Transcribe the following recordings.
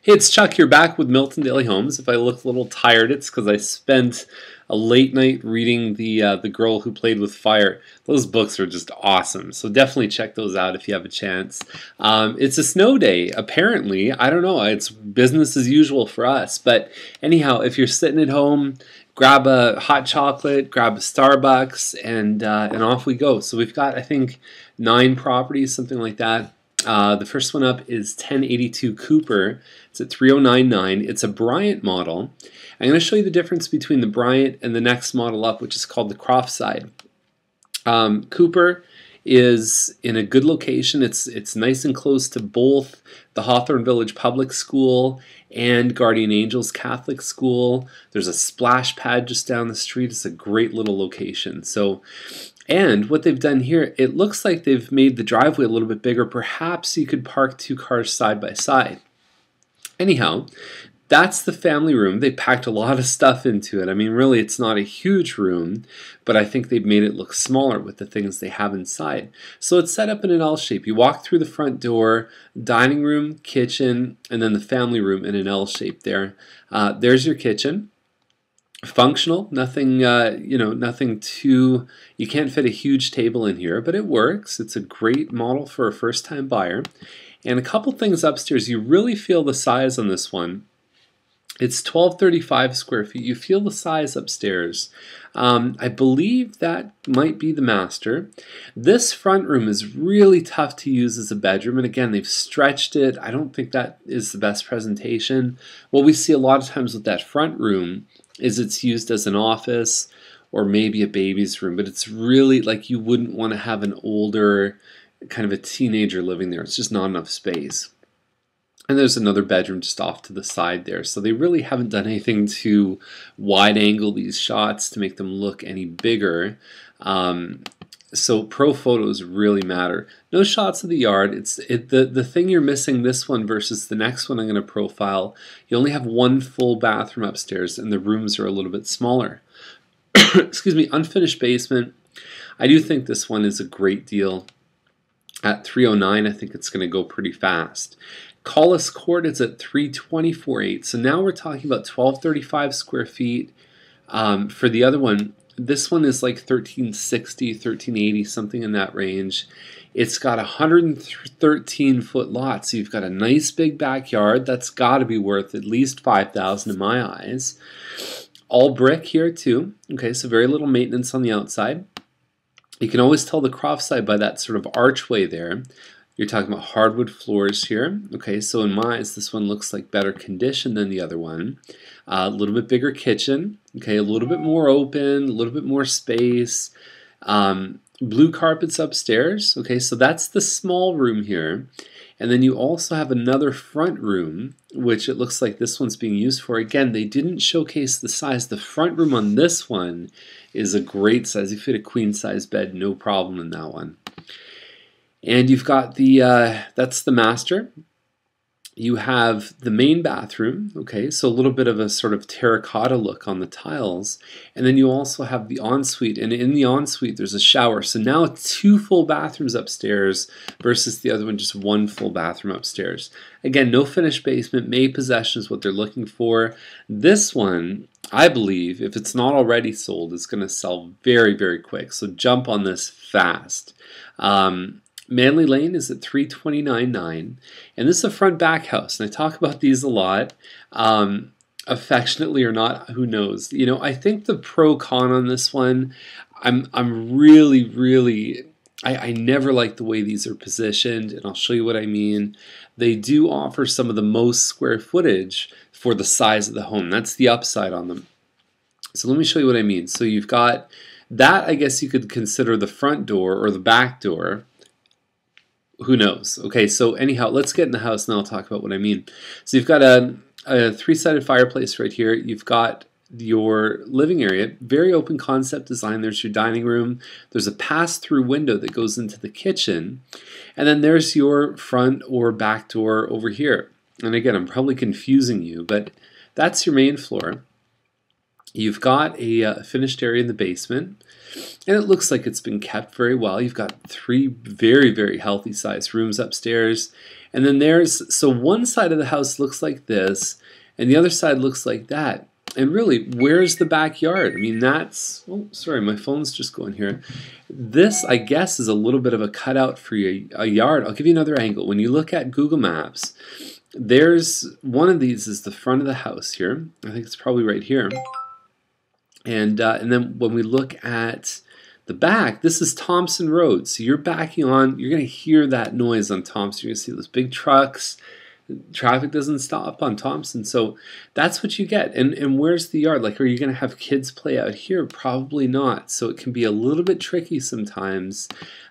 Hey, it's Chuck here back with Milton Daily Homes. If I look a little tired, it's because I spent a late night reading the Girl Who Played with Fire. Those books are just awesome, so definitely check those out if you have a chance. It's a snow day, apparently. I don't know, it's business as usual for us. But anyhow, if you're sitting at home, grab a hot chocolate, grab a Starbucks, and off we go. So we've got, I think, 9 properties, something like that. The first one up is 1082 Cooper. It's at 3099. It's a Bryant model. I'm going to show you the difference between the Bryant and the next model up, which is called the Croftside. Cooper is in a good location. It's nice and close to both the Hawthorne Village Public School and Guardian Angels Catholic School. There's a splash pad just down the street. It's a great little location. And what they've done here, it looks like they've made the driveway a little bit bigger. Perhaps you could park 2 cars side by side. Anyhow, that's the family room. They packed a lot of stuff into it. I mean, really, it's not a huge room, but I think they've made it look smaller with the things they have inside. So it's set up in an L shape. You walk through the front door, dining room, kitchen, and then the family room in an L shape there. There's your kitchen. Functional, nothing, nothing too, you can't fit a huge table in here, but it works. It's a great model for a first-time buyer. And a couple things upstairs, you really feel the size on this one. It's 1235 square feet. You feel the size upstairs. I believe that might be the master. This front room is really tough to use as a bedroom, and again, they've stretched it. I don't think that is the best presentation. What we see a lot of times with that front room is it's used as an office or maybe a baby's room, but it's really like you wouldn't want to have an older, kind of a teenager living there. It's just not enough space. And there's another bedroom just off to the side there. So they really haven't done anything to wide angle these shots to make them look any bigger. So pro photos really matter. No shots of the yard. The thing you're missing this one versus the next one I'm going to profile. You only have 1 full bathroom upstairs, and the rooms are a little bit smaller. Excuse me. Unfinished basement. I do think this one is a great deal. At 309, I think it's going to go pretty fast. Collis Court is at 324.8. So now we're talking about 1235 square feet. For the other one, this one is like 1360, 1380, something in that range. It's got 113-foot lot, so you've got a nice big backyard. That's got to be worth at least $5,000 in my eyes. All brick here too. Okay, so very little maintenance on the outside. You can always tell the Croftside by that sort of archway there. You're talking about hardwood floors here. Okay, so in my eyes, this one looks like better condition than the other one. A little bit bigger kitchen. Okay, a little bit more open, a little bit more space. Blue carpets upstairs. Okay, so that's the small room here. And then you also have another front room, which it looks like this one's being used for. Again, they didn't showcase the size. The front room on this one is a great size. You fit a queen size bed, no problem in that one. And you've got that's the master. You have the main bathroom, okay, so a little bit of a sort of terracotta look on the tiles. And then you also have the ensuite, and in the ensuite there's a shower. So now 2 full bathrooms upstairs versus the other one, just 1 full bathroom upstairs. Again, no finished basement, May possession is what they're looking for. This one, I believe, if it's not already sold, is going to sell very, very quick. So jump on this fast. Manley Lane is at 329.9, and this is a front back house, and I talk about these a lot, affectionately or not, who knows. You know, I think the pro-con on this one, I'm really, I never like the way these are positioned, and I'll show you what I mean. They do offer some of the most square footage for the size of the home. That's the upside on them. So let me show you what I mean. So you've got that, I guess you could consider the front door or the back door. Who knows? Okay, so anyhow, let's get in the house and I'll talk about what I mean. So you've got a 3-sided fireplace right here. You've got your living area, very open concept design. There's your dining room. There's a pass-through window that goes into the kitchen. And then there's your front or back door over here. And again, I'm probably confusing you, but that's your main floor. You've got a finished area in the basement, and it looks like it's been kept very well. You've got 3 very, very healthy sized rooms upstairs, And then there's, so one side of the house looks like this, and the other side looks like that. And really, where's the backyard? I mean, that's, oh, sorry, my phone's just going here. This, I guess, is a little bit of a cutout for a yard. I'll give you another angle. When you look at Google Maps, there's one of these is the front of the house here. I think it's probably right here. And then when we look at the back, this is Thompson Road. So you're backing on, you're going to hear that noise on Thompson. You're going to see those big trucks. Traffic doesn't stop on Thompson. So that's what you get. And where's the yard? Like, are you going to have kids play out here? Probably not. So it can be a little bit tricky sometimes.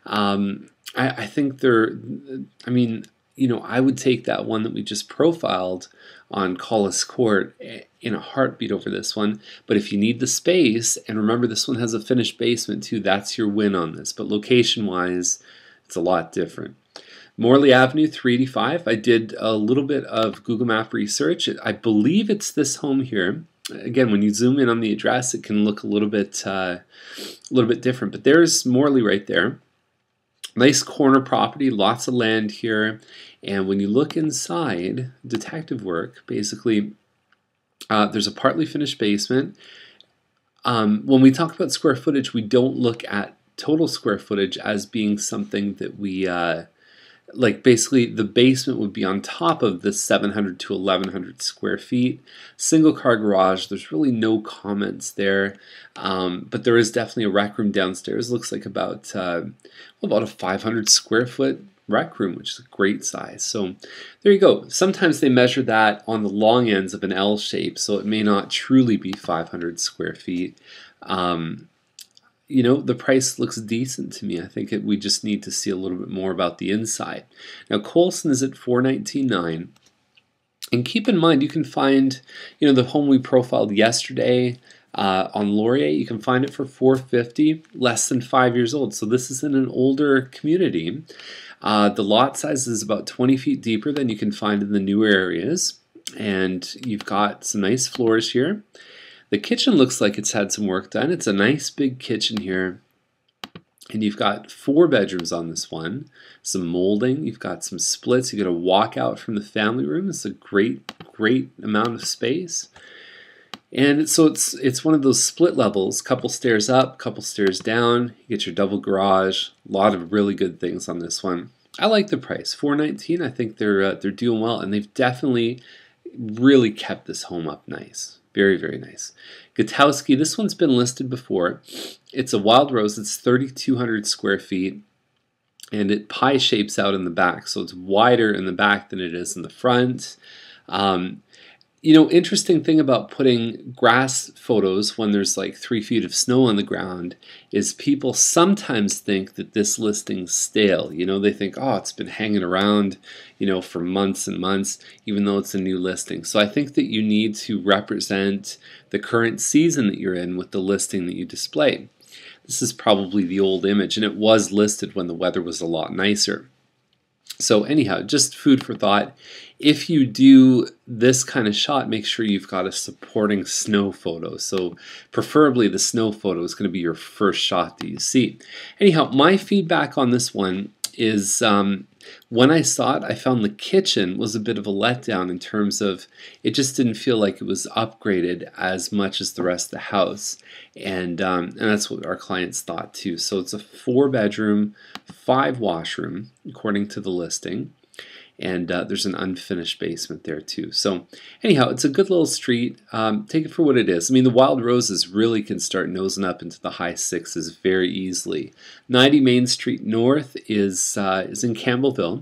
I think I mean, you know, I would take that one that we just profiled on Collis Court in a heartbeat over this one. But if you need the space, and remember this one has a finished basement too, that's your win on this. But location-wise, it's a lot different. Morley Avenue, 385. I did a little bit of Google Map research. I believe it's this home here. Again, when you zoom in on the address, it can look a little bit different. But there's Morley right there. Nice corner property, lots of land here. And when you look inside, detective work, basically, there's a partly finished basement. When we talk about square footage, we don't look at total square footage as being something that we, like basically the basement would be on top of the 700 to 1100 square feet. Single car garage, there's really no comments there. But there is definitely a rec room downstairs. Looks like about a 500 square foot rec room, which is a great size. So there you go. Sometimes they measure that on the long ends of an L shape, so it may not truly be 500 square feet. You know, the price looks decent to me. I think we just need to see a little bit more about the inside. Now, Coulson is at $419,900. And keep in mind, you can find, you know, the home we profiled yesterday on Laurier, you can find it for $450,000, less than 5 years old. So this is in an older community. The lot size is about 20 feet deeper than you can find in the newer areas. And you've got some nice floors here. The kitchen looks like it's had some work done. It's a nice big kitchen here. And you've got 4 bedrooms on this one. Some molding. You've got some splits. You got a walkout from the family room. It's a great amount of space. And so it's one of those split levels. Couple stairs up, couple stairs down. You get your double garage. A lot of really good things on this one. I like the price. $419,000. I think they're doing well, and they've definitely really kept this home up nice. Very, very nice. Gutowski, this one's been listed before. It's a wild rose. It's 3,200 square feet, and it pie shapes out in the back, so it's wider in the back than it is in the front. You know, interesting thing about putting grass photos when there's like 3 feet of snow on the ground is people sometimes think that this listing's stale. You know, they think, oh, it's been hanging around, you know, for months and months, even though it's a new listing. So I think that you need to represent the current season that you're in with the listing that you display. This is probably the old image, and it was listed when the weather was a lot nicer. So anyhow, just food for thought. If you do this kind of shot, make sure you've got a supporting snow photo. So preferably the snow photo is going to be your first shot that you see. Anyhow, my feedback on this one is when I saw it, I found the kitchen was a bit of a letdown in terms of it just didn't feel like it was upgraded as much as the rest of the house. And that's what our clients thought too. So it's a 4-bedroom, 5 washroom, according to the listing. And there's an unfinished basement there too. So anyhow, it's a good little street. Take it for what it is. I mean, the wild roses really can start nosing up into the high 6s very easily. 90 Main Street North is in Campbellville,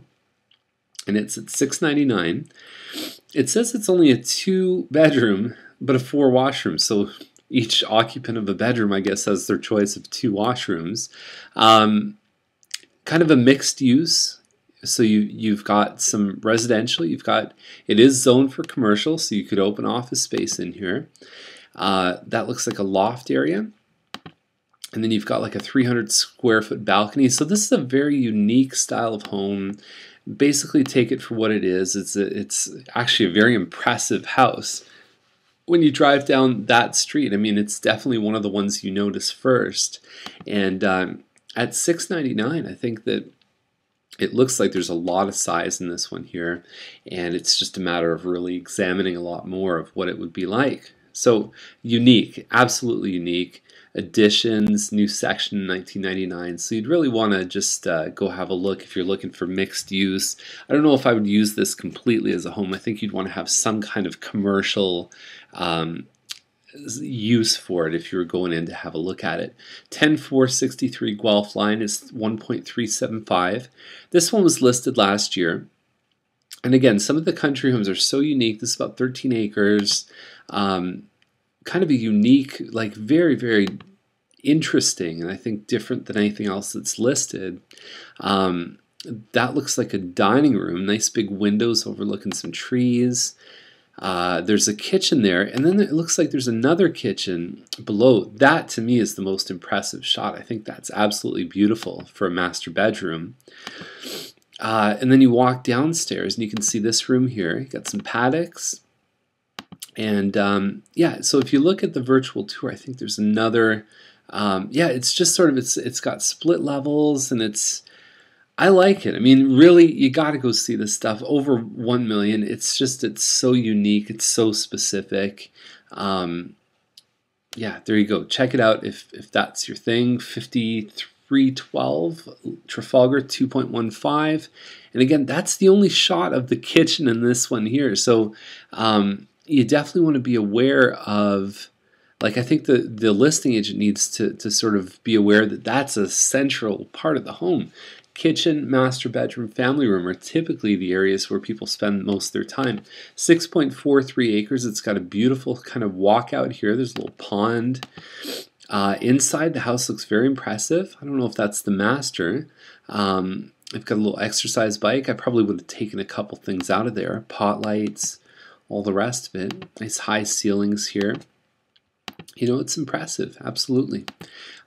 and it's at $699. It says it's only a 2-bedroom, but a 4 washroom. So each occupant of a bedroom, I guess, has their choice of 2 washrooms. Kind of a mixed use. So you've got some residential, it is zoned for commercial, so you could open office space in here. That looks like a loft area. And then you've got like a 300 square foot balcony. So this is a very unique style of home. Basically take it for what it is. It's actually a very impressive house. When you drive down that street, I mean, it's definitely one of the ones you notice first. And at $699, I think that It looks like there's a lot of size in this one here, and it's just a matter of really examining a lot more of what it would be like. So unique, absolutely unique. Additions, new section in 1999. So you'd really want to just go have a look if you're looking for mixed use. I don't know if I would use this completely as a home. I think you'd want to have some kind of commercial use for it if you were going in to have a look at it. 10463 Guelph line is 1.375. This one was listed last year. And again, some of the country homes are so unique. This is about 13 acres. Kind of a unique, like very, very interesting, and I think different than anything else that's listed. That looks like a dining room. Nice big windows overlooking some trees. There's a kitchen there, and then it looks like there's another kitchen below. That, to me, is the most impressive shot. I think that's absolutely beautiful for a master bedroom. And then you walk downstairs, and you can see this room here. You got some paddocks. And yeah, so if you look at the virtual tour, I think there's another, yeah, it's just sort of, it's got split levels, and I like it. I mean, really, you got to go see this stuff. Over 1 million. It's so unique. It's so specific. Yeah, there you go. Check it out if that's your thing. 5312 Trafalgar 2.15. And again, that's the only shot of the kitchen in this one here. So, you definitely want to be aware of, like, I think the listing agent needs to sort of be aware that that's a central part of the home. Kitchen, master bedroom, family room are typically the areas where people spend most of their time. 6.43 acres. It's got a beautiful kind of walkout here. There's a little pond. Inside, the house looks very impressive. I don't know if that's the master. I've got a little exercise bike. I probably would have taken a couple things out of there. Pot lights, all the rest of it. Nice high ceilings here. You know, it's impressive, absolutely.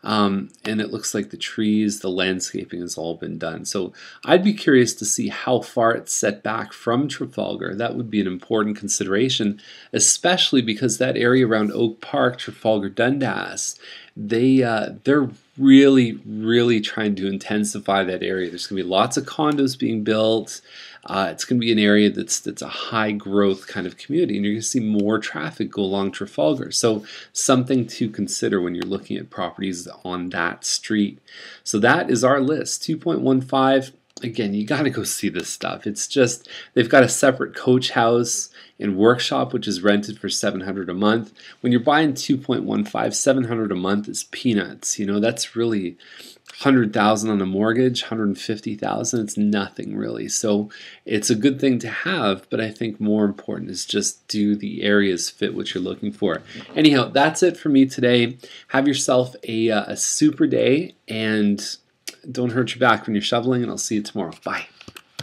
And it looks like the trees, the landscaping has all been done. So I'd be curious to see how far it's set back from Trafalgar. That would be an important consideration, especially because that area around Oak Park, Trafalgar, Dundas, they're really, really trying to intensify that area. There's going to be lots of condos being built. It's going to be an area that's a high growth kind of community, and you're going to see more traffic go along Trafalgar. So something to consider when you're looking at properties on that street. So that is our list. 2.15. Again, you got to go see this stuff. It's just, they've got a separate coach house and workshop, which is rented for $700 a month. When you're buying 2.15, $700 a month is peanuts. You know, that's really $100,000 on a mortgage, $150,000. It's nothing really. So it's a good thing to have, but I think more important is just do the areas fit what you're looking for. Anyhow, that's it for me today. Have yourself a super day, and don't hurt your back when you're shoveling, and I'll see you tomorrow. Bye.